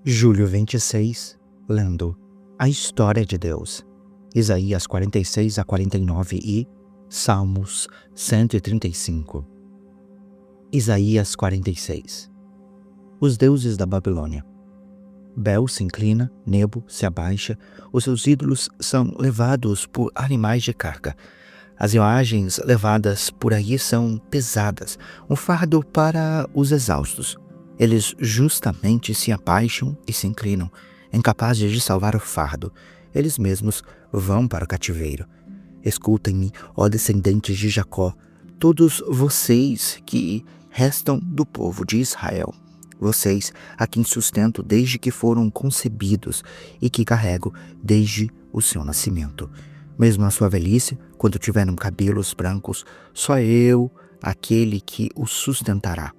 Julho 26, lendo a história de Deus, Isaías 46 a 49 e Salmos 135. Isaías 46. Os deuses da Babilônia. Bel se inclina, Nebo se abaixa, os seus ídolos são levados por animais de carga. As imagens levadas por aí são pesadas, um fardo para os exaustos. Eles justamente se abaixam e se inclinam, incapazes de salvar o fardo. Eles mesmos vão para o cativeiro. Escutem-me, ó descendentes de Jacó, todos vocês que restam do povo de Israel. Vocês a quem sustento desde que foram concebidos e que carrego desde o seu nascimento. Mesmo na sua velhice, quando tiveram cabelos brancos, só eu, aquele que os sustentará.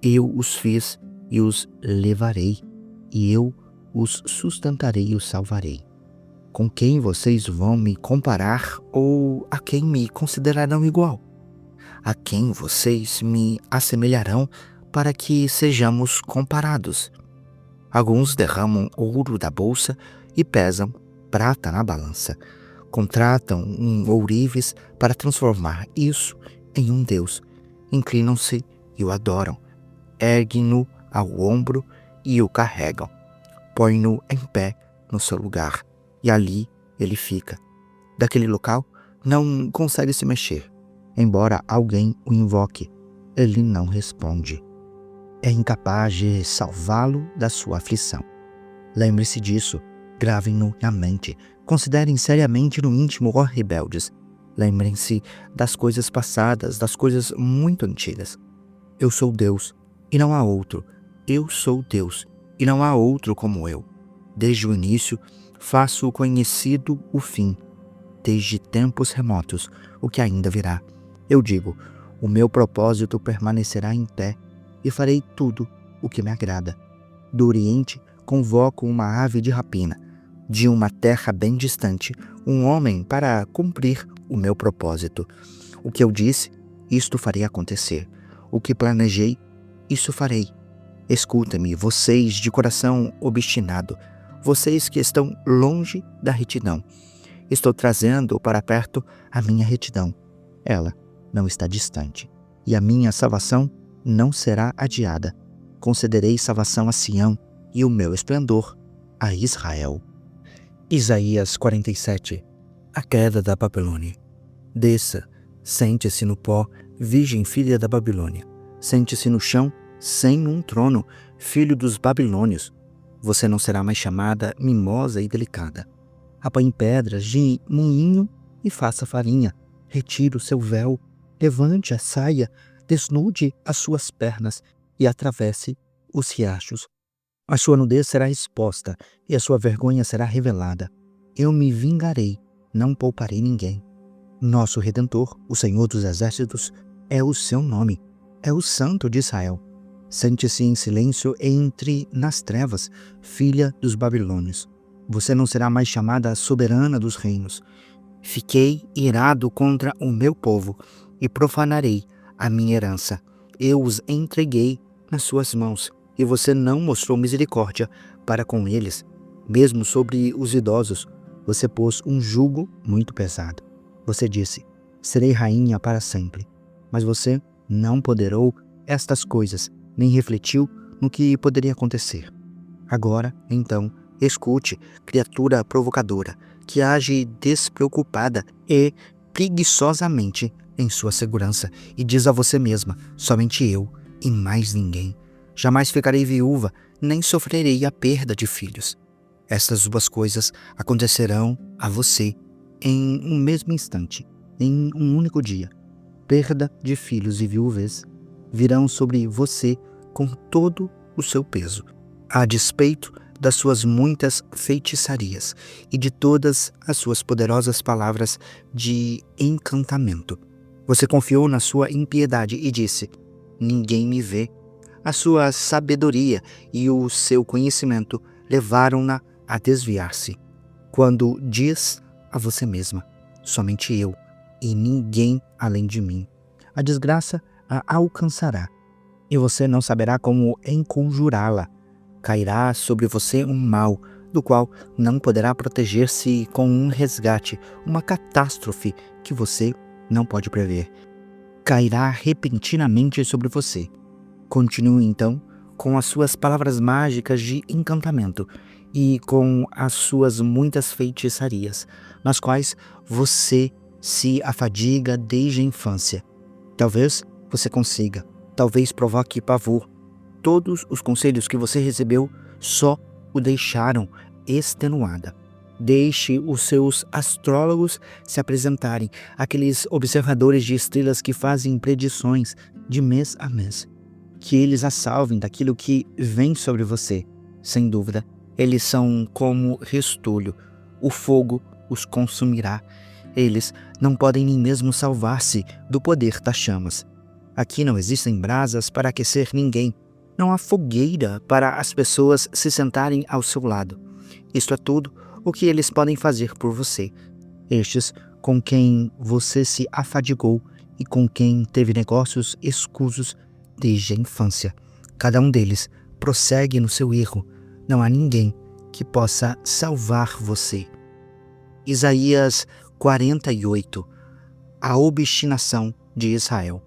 Eu os fiz e os levarei, e eu os sustentarei e os salvarei. Com quem vocês vão me comparar ou a quem me considerarão igual? A quem vocês me assemelharão para que sejamos comparados? Alguns derramam ouro da bolsa e pesam prata na balança. Contratam um ourives para transformar isso em um deus. Inclinam-se e o adoram. Erguem-no ao ombro e o carregam. Põem-no em pé no seu lugar, e ali ele fica. Daquele local não consegue se mexer. Embora alguém o invoque, ele não responde. É incapaz de salvá-lo da sua aflição. Lembre-se disso, gravem-no na mente. Considerem seriamente no íntimo, ó rebeldes. Lembrem-se das coisas passadas, das coisas muito antigas. Eu sou Deus, e não há outro. Eu sou Deus, e não há outro como eu. Desde o início, faço conhecido o fim. Desde tempos remotos, o que ainda virá. Eu digo, o meu propósito permanecerá em pé, e farei tudo o que me agrada. Do Oriente, convoco uma ave de rapina. De uma terra bem distante, um homem para cumprir o meu propósito. O que eu disse, isto farei acontecer. O que planejei, isso farei. Escuta-me, vocês de coração obstinado, vocês que estão longe da retidão. Estou trazendo para perto a minha retidão. Ela não está distante, e a minha salvação não será adiada. Concederei salvação a Sião e o meu esplendor a Israel. Isaías 47. A queda da Babilônia. Desça, sente-se no pó, virgem filha da Babilônia. Sente-se no chão, sem um trono, filho dos babilônios. Você não será mais chamada mimosa e delicada. Apanhe pedras de moinho e faça farinha. Retire o seu véu, levante a saia, desnude as suas pernas e atravesse os riachos. A sua nudez será exposta e a sua vergonha será revelada. Eu me vingarei, não pouparei ninguém. Nosso Redentor, o Senhor dos Exércitos, é o seu nome. É o Santo de Israel. Sente-se em silêncio e entre nas trevas, filha dos babilônios. Você não será mais chamada soberana dos reinos. Fiquei irado contra o meu povo e profanarei a minha herança. Eu os entreguei nas suas mãos e você não mostrou misericórdia para com eles. Mesmo sobre os idosos, você pôs um jugo muito pesado. Você disse, serei rainha para sempre. Mas você não ponderou estas coisas, nem refletiu no que poderia acontecer. Agora, então, escute, criatura provocadora, que age despreocupada e preguiçosamente em sua segurança, e diz a você mesma, somente eu e mais ninguém. Jamais ficarei viúva, nem sofrerei a perda de filhos. Estas duas coisas acontecerão a você em um mesmo instante, em um único dia. Perda de filhos e viuvez virão sobre você com todo o seu peso, a despeito das suas muitas feitiçarias e de todas as suas poderosas palavras de encantamento. Você confiou na sua impiedade e disse, ninguém me vê. A sua sabedoria e o seu conhecimento levaram-na a desviar-se. Quando diz a você mesma, somente eu e ninguém além de mim, a desgraça a alcançará, e você não saberá como enconjurá-la. Cairá sobre você um mal, do qual não poderá proteger-se com um resgate, uma catástrofe que você não pode prever. Cairá repentinamente sobre você. Continue então com as suas palavras mágicas de encantamento e com as suas muitas feitiçarias, nas quais você se afadiga desde a infância. Talvez você consiga, talvez provoque pavor. Todos os conselhos que você recebeu só o deixaram extenuada. Deixe os seus astrólogos se apresentarem, aqueles observadores de estrelas que fazem predições de mês a mês. Que eles a salvem daquilo que vem sobre você. Sem dúvida, eles são como restolho. O fogo os consumirá. Eles não podem nem mesmo salvar-se do poder das chamas. Aqui não existem brasas para aquecer ninguém. Não há fogueira para as pessoas se sentarem ao seu lado. Isto é tudo o que eles podem fazer por você. Estes com quem você se afadigou e com quem teve negócios escusos desde a infância. Cada um deles prossegue no seu erro. Não há ninguém que possa salvar você. Isaías 48. A obstinação de Israel.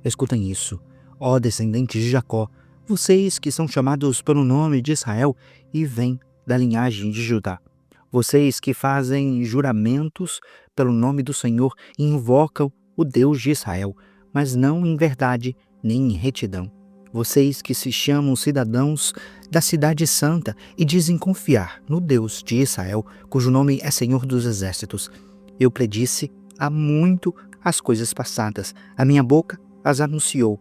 Escutem isso, ó descendentes de Jacó, vocês que são chamados pelo nome de Israel e vêm da linhagem de Judá. Vocês que fazem juramentos pelo nome do Senhor e invocam o Deus de Israel, mas não em verdade nem em retidão. Vocês que se chamam cidadãos da cidade santa e dizem confiar no Deus de Israel, cujo nome é Senhor dos Exércitos. Eu predisse há muito as coisas passadas, a minha boca as anunciou,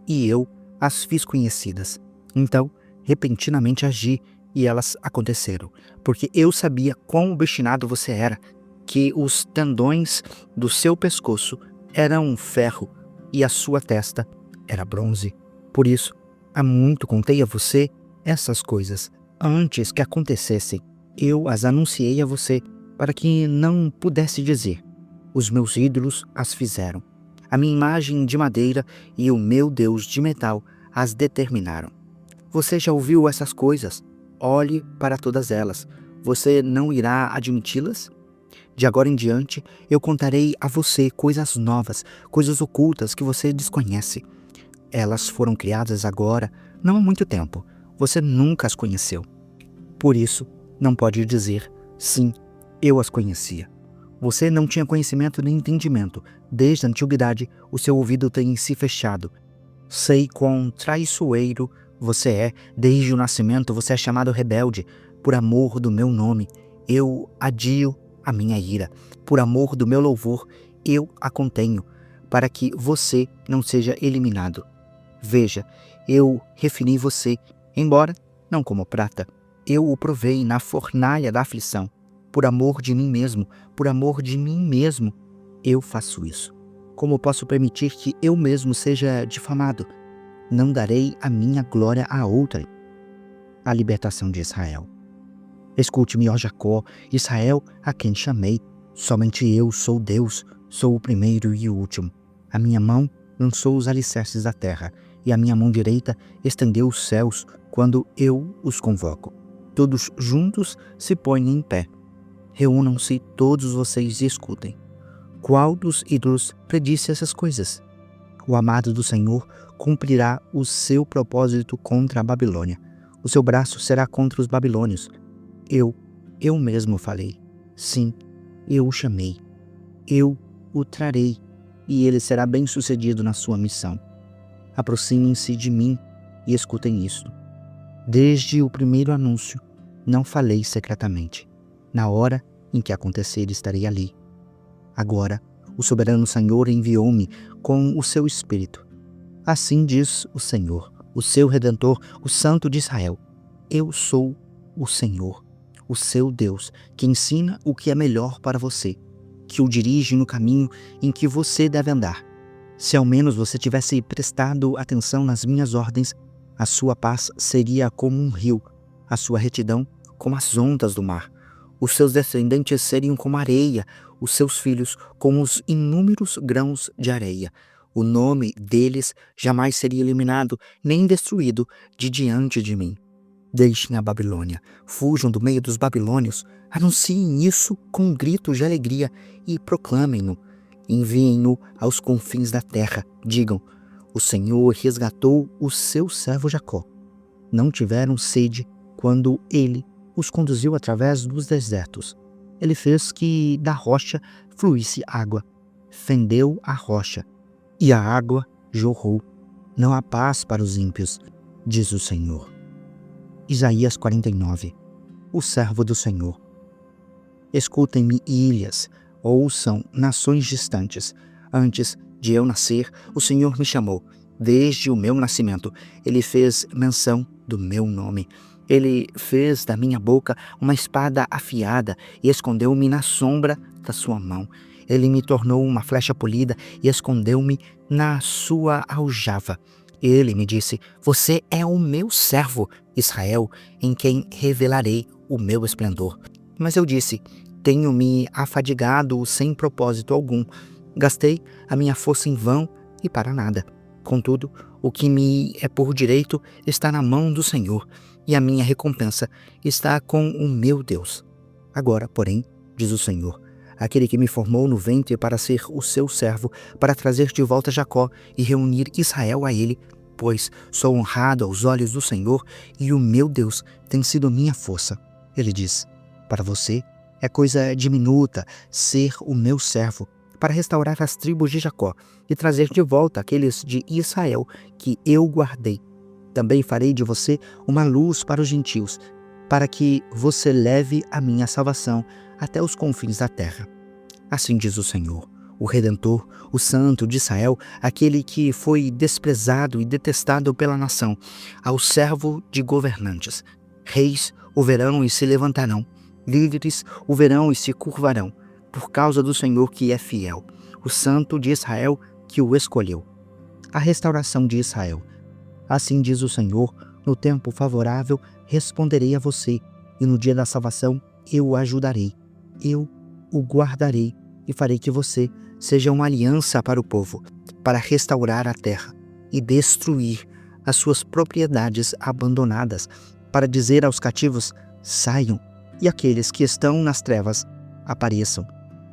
e eu as fiz conhecidas. Então, repentinamente agi, e elas aconteceram, porque eu sabia quão obstinado você era, que os tendões do seu pescoço eram ferro, e a sua testa era bronze. Por isso, há muito contei a você essas coisas. Antes que acontecessem, eu as anunciei a você, para que não pudesse dizer, os meus ídolos as fizeram. A minha imagem de madeira e o meu Deus de metal as determinaram. Você já ouviu essas coisas? Olhe para todas elas. Você não irá admiti-las? De agora em diante, eu contarei a você coisas novas, coisas ocultas que você desconhece. Elas foram criadas agora, não há muito tempo. Você nunca as conheceu. Por isso, não pode dizer, sim, eu as conhecia. Você não tinha conhecimento nem entendimento. Desde a antiguidade, o seu ouvido tem se fechado. Sei quão traiçoeiro você é. Desde o nascimento, você é chamado rebelde. Por amor do meu nome, eu adio a minha ira. Por amor do meu louvor, eu a contenho, para que você não seja eliminado. Veja, eu refini você, embora não como prata. Eu o provei na fornalha da aflição. Por amor de mim mesmo, eu faço isso. Como posso permitir que eu mesmo seja difamado? Não darei a minha glória a outra. A libertação de Israel. Escute-me, ó Jacó, Israel, a quem chamei. Somente eu sou Deus, sou o primeiro e o último. A minha mão lançou os alicerces da terra, e a minha mão direita estendeu os céus quando eu os convoco. Todos juntos se põem em pé. Reúnam-se todos vocês e escutem. Qual dos ídolos predisse essas coisas? O amado do Senhor cumprirá o seu propósito contra a Babilônia. O seu braço será contra os babilônios. Eu mesmo falei. Sim, eu o chamei. Eu o trarei, e ele será bem-sucedido na sua missão. Aproximem-se de mim e escutem isto. Desde o primeiro anúncio, não falei secretamente. Na hora em que acontecer, estarei ali. Agora, o soberano Senhor enviou-me com o seu Espírito. Assim diz o Senhor, o seu Redentor, o Santo de Israel. Eu sou o Senhor, o seu Deus, que ensina o que é melhor para você, que o dirige no caminho em que você deve andar. Se ao menos você tivesse prestado atenção nas minhas ordens, a sua paz seria como um rio, a sua retidão como as ondas do mar. Os seus descendentes seriam como areia, os seus filhos como os inúmeros grãos de areia. O nome deles jamais seria eliminado, nem destruído de diante de mim. Deixem a Babilônia, fujam do meio dos babilônios, anunciem isso com gritos de alegria e proclamem-no. Enviem-no aos confins da terra. Digam: o Senhor resgatou o seu servo Jacó. Não tiveram sede quando ele os conduziu através dos desertos. Ele fez que da rocha fluísse água. Fendeu a rocha, e a água jorrou. Não há paz para os ímpios, diz o Senhor. Isaías 49. O servo do Senhor. Escutem-me, ilhas, ouçam, nações distantes. Antes de eu nascer, o Senhor me chamou. Desde o meu nascimento, Ele fez menção do meu nome. Ele fez da minha boca uma espada afiada e escondeu-me na sombra da sua mão. Ele me tornou uma flecha polida e escondeu-me na sua aljava. Ele me disse: você é o meu servo, Israel, em quem revelarei o meu esplendor. Mas eu disse: tenho me afadigado sem propósito algum. Gastei a minha força em vão e para nada. Contudo, o que me é por direito está na mão do Senhor, e a minha recompensa está com o meu Deus. Agora, porém, diz o Senhor, aquele que me formou no ventre para ser o seu servo, para trazer de volta Jacó e reunir Israel a ele, pois sou honrado aos olhos do Senhor e o meu Deus tem sido minha força. Ele diz: para você é coisa diminuta ser o meu servo, para restaurar as tribos de Jacó e trazer de volta aqueles de Israel que eu guardei. Também farei de você uma luz para os gentios, para que você leve a minha salvação até os confins da terra. Assim diz o Senhor, o Redentor, o Santo de Israel, aquele que foi desprezado e detestado pela nação, ao servo de governantes. Reis o verão e se levantarão, líderes o verão e se curvarão, por causa do Senhor que é fiel, o Santo de Israel que o escolheu. A restauração de Israel. Assim diz o Senhor, no tempo favorável responderei a você, e no dia da salvação eu o ajudarei. Eu o guardarei e farei que você seja uma aliança para o povo, para restaurar a terra e destruir as suas propriedades abandonadas, para dizer aos cativos: saiam, e aqueles que estão nas trevas apareçam.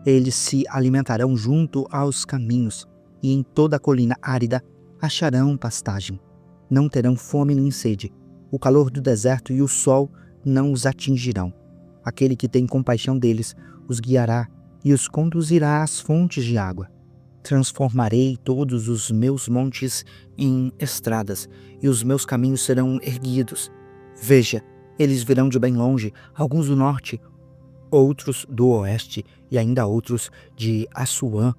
Eles se alimentarão junto aos caminhos, e em toda a colina árida acharão pastagem. Não terão fome nem sede. O calor do deserto e o sol não os atingirão. Aquele que tem compaixão deles os guiará e os conduzirá às fontes de água. Transformarei todos os meus montes em estradas, e os meus caminhos serão erguidos. Veja, eles virão de bem longe, alguns do norte, outros do oeste e ainda outros de Assuã.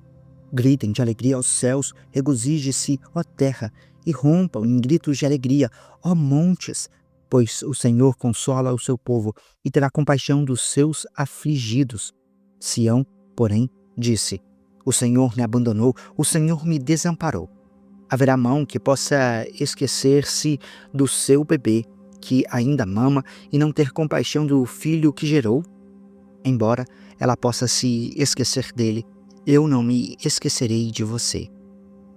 Gritem de alegria aos céus, regozije-se, ó terra, e rompam em gritos de alegria, ó montes, pois o Senhor consola o seu povo e terá compaixão dos seus afligidos. Sião, porém, disse: o Senhor me abandonou, o Senhor me desamparou. Haverá mão que possa esquecer-se do seu bebê, que ainda mama, e não ter compaixão do filho que gerou? Embora ela possa se esquecer dele, eu não me esquecerei de você.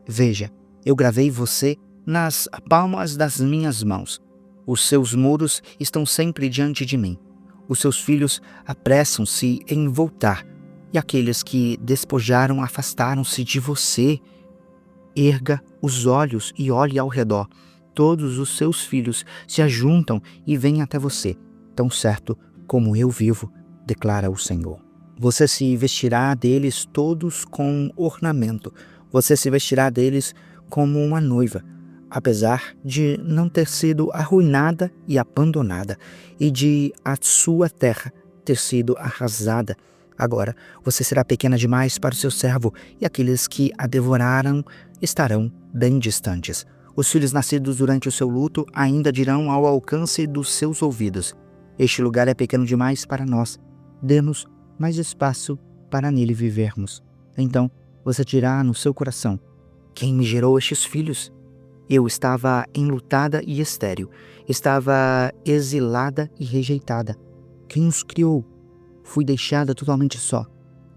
Veja, eu gravei você nas palmas das minhas mãos. Os seus muros estão sempre diante de mim. Os seus filhos apressam-se em voltar, e aqueles que despojaram afastaram-se de você. Erga os olhos e olhe ao redor. Todos os seus filhos se ajuntam e vêm até você, tão certo como eu vivo, declara o Senhor. Você se vestirá deles todos com ornamento. Você se vestirá deles como uma noiva, apesar de não ter sido arruinada e abandonada, e de a sua terra ter sido arrasada. Agora você será pequena demais para o seu servo, e aqueles que a devoraram estarão bem distantes. Os filhos nascidos durante o seu luto ainda dirão ao alcance dos seus ouvidos: este lugar é pequeno demais para nós. Dê-nos mais espaço para nele vivermos. Então você dirá no seu coração: quem me gerou estes filhos? Eu estava enlutada e estéril, estava exilada e rejeitada. Quem os criou? Fui deixada totalmente só.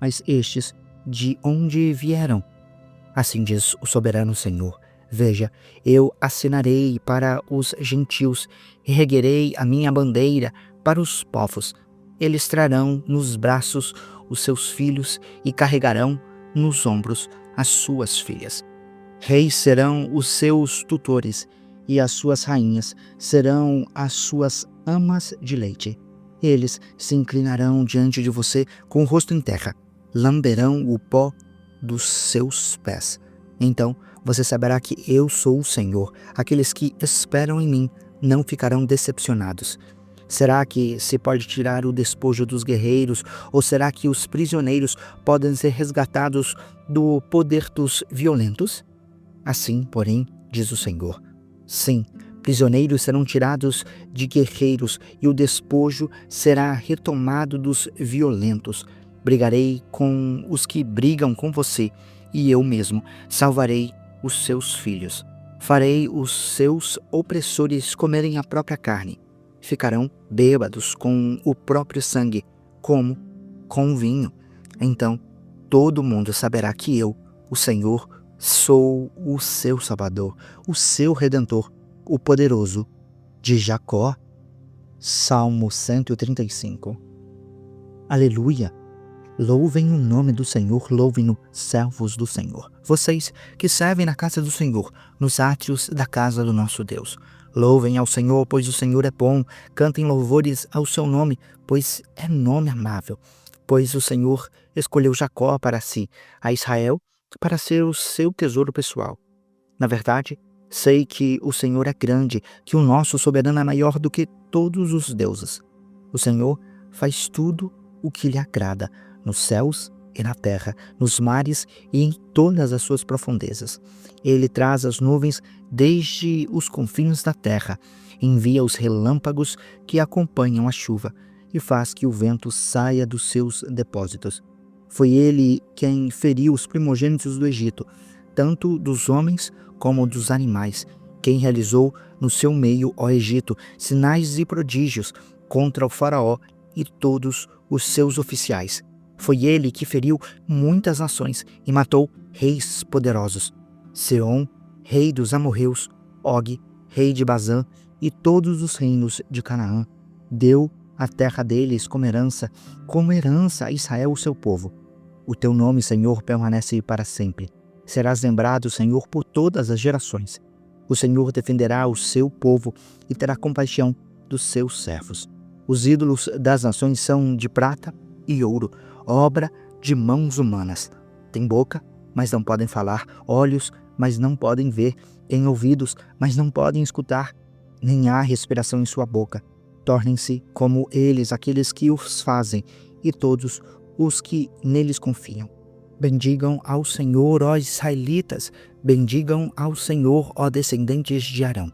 Mas estes, de onde vieram? Assim diz o soberano Senhor: Veja, eu assinarei para os gentios, erguerei a minha bandeira para os povos. Eles trarão nos braços os seus filhos e carregarão nos ombros as suas filhas. Reis serão os seus tutores, e as suas rainhas serão as suas amas de leite. Eles se inclinarão diante de você com o rosto em terra, lamberão o pó dos seus pés. Então você saberá que eu sou o Senhor. Aqueles que esperam em mim não ficarão decepcionados. Será que se pode tirar o despojo dos guerreiros, ou será que os prisioneiros podem ser resgatados do poder dos violentos? Assim, porém, diz o Senhor, sim, prisioneiros serão tirados de guerreiros e o despojo será retomado dos violentos. Brigarei com os que brigam com você, e eu mesmo salvarei os seus filhos. Farei os seus opressores comerem a própria carne. Ficarão bêbados com o próprio sangue, como com vinho. Então todo mundo saberá que eu, o Senhor, sou o seu Salvador, o seu Redentor, o poderoso de Jacó. Salmo 135. Aleluia! Louvem o nome do Senhor, louvem-no, servos do Senhor. Vocês que servem na casa do Senhor, nos átrios da casa do nosso Deus. Louvem ao Senhor, pois o Senhor é bom. Cantem louvores ao seu nome, pois é nome amável. Pois o Senhor escolheu Jacó para si, a Israel para ser o seu tesouro pessoal. Na verdade, sei que o Senhor é grande, que o nosso soberano é maior do que todos os deuses. O Senhor faz tudo o que lhe agrada, nos céus e na terra, nos mares e em todas as suas profundezas. Ele traz as nuvens desde os confins da terra, envia os relâmpagos que acompanham a chuva e faz que o vento saia dos seus depósitos. Foi ele quem feriu os primogênitos do Egito, tanto dos homens como dos animais, quem realizou no seu meio, ó Egito, sinais e prodígios contra o faraó e todos os seus oficiais. Foi ele que feriu muitas nações e matou reis poderosos. Seom, rei dos amorreus, Og, rei de Bazã, e todos os reinos de Canaã. Deu a terra deles como herança a Israel, o seu povo. O teu nome, Senhor, permanece para sempre. Serás lembrado, Senhor, por todas as gerações. O Senhor defenderá o seu povo e terá compaixão dos seus servos. Os ídolos das nações são de prata e ouro, obra de mãos humanas. Têm boca, mas não podem falar, olhos, mas não podem ver, têm ouvidos, mas não podem escutar, nem há respiração em sua boca. Tornem-se como eles aqueles que os fazem e todos os que neles confiam. Bendigam ao Senhor, ó israelitas, bendigam ao Senhor, ó descendentes de Arão.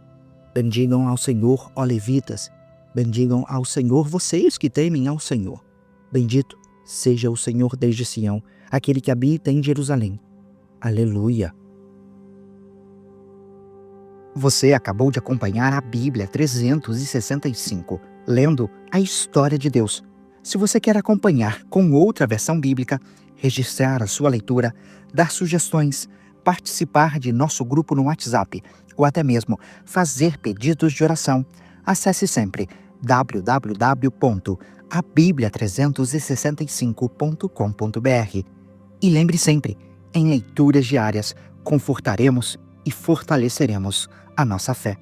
Bendigam ao Senhor, ó levitas, bendigam ao Senhor vocês que temem ao Senhor. Bendito seja o Senhor desde Sião, aquele que habita em Jerusalém. Aleluia! Você acabou de acompanhar a Bíblia 365, lendo a história de Deus. Se você quer acompanhar com outra versão bíblica, registrar a sua leitura, dar sugestões, participar de nosso grupo no WhatsApp ou até mesmo fazer pedidos de oração, acesse sempre www.abiblia365.com.br. E lembre sempre, em leituras diárias, confortaremos e fortaleceremos a nossa fé.